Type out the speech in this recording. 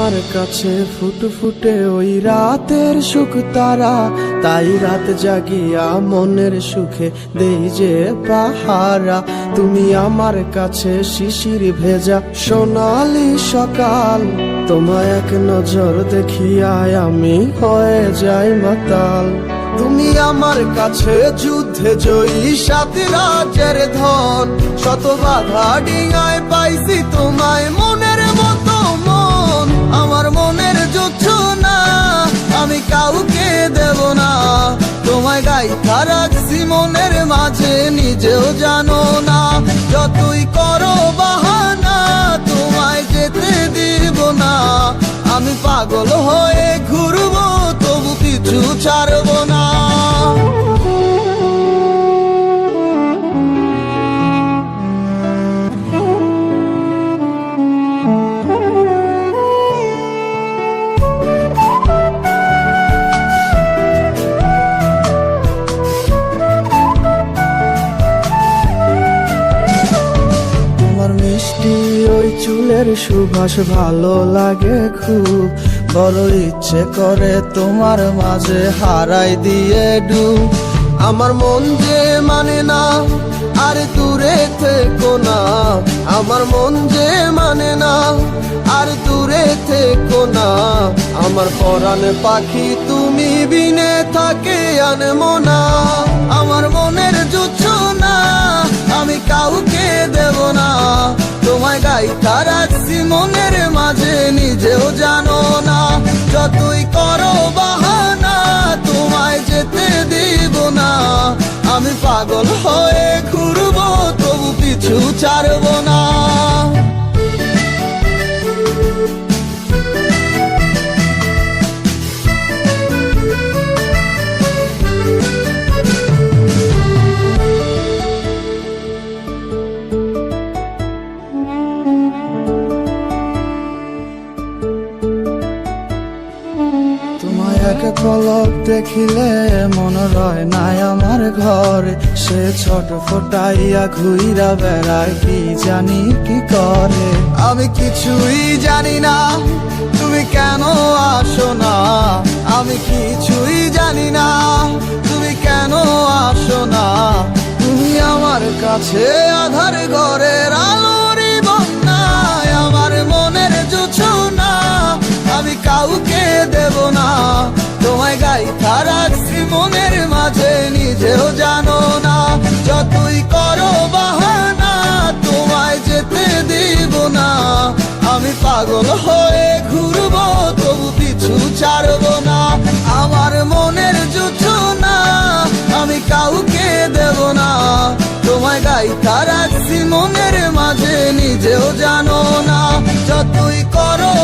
আমার কাছে ফুটফুটে ওই রাতের সুখ তারা, তাই রাত জাগিয়া মনের সুখে দেই যে পাহারা। তুমি আমার কাছে শিশির ভেজা সোনালি সকাল, তোমায় এক নজর দেখিয়ায় আমি হয়ে যাই মাতাল। তুমি আমার কাছে যুদ্ধে জয়ী সাত রাজ্যের ধন, শত বাধা ডিঙায় পাইছি তোমায় মনের মতো মন। আমার মনের জোছনা আমি কাউকে দেব না, তোমায় গাইথা রাখছি মনের মাঝে নিজেও জানো না। যতই করো বাহানা তোমায় যেতে দিব না, আমি পাগল হয়ে ঘুরবো তবু পিছু ছাড়বো না। মিষ্টি ওই চুলের সুবাস ভালো লাগে খুব, বড় ইচ্ছে করে তোমার মাঝে হারাই দিয়ে ডুব। আমার মন যে মানে না আর দূরে থেকো না, আমার মন যে মানে না আর দূরে থেকো না। আমার পরাণ পাখি তুমি বিনে থাকে আনমো না, আমার মনের জোছনা আমি কাউকে দেব না। তোমায় গাইথা রাখছি মনের মাঝে নিজেও জানো না, যতই করো বাহানা তোমায় যেতে দিব না। আমি পাগল হয়ে ঘুরবো তবু পিছু ছাড়বো না। এক পলক দেখিলে মন রয় নাই আমার ঘরে, সে ছোট ফোটাইয়া ঘুইরা বেড়ায় কি জানি কি করে। আমি কিছুই জানি না তুমি কেন আসো না, আমি কিছুই জানি না তুমি কেন আসো না। তুমি আমার কাছে আধার ঘরের আলোরই বন্যায়, আমার মনের জোছনা আমি কাউকে দেব না। তোমায় গাইথা রাখছি মনের মাঝে নিজেও জানো না, যতই করো বাহানা তোমায় যেতে দিব না। আমি পাগল হয়ে ঘুরবো তবু পিছু ছাড়বো না। আমার মনের জোছনা আমি কাউকে দেব না, তোমায় গাইথা রাখছি মনের মাঝে নিজেও জানো না, যতই করো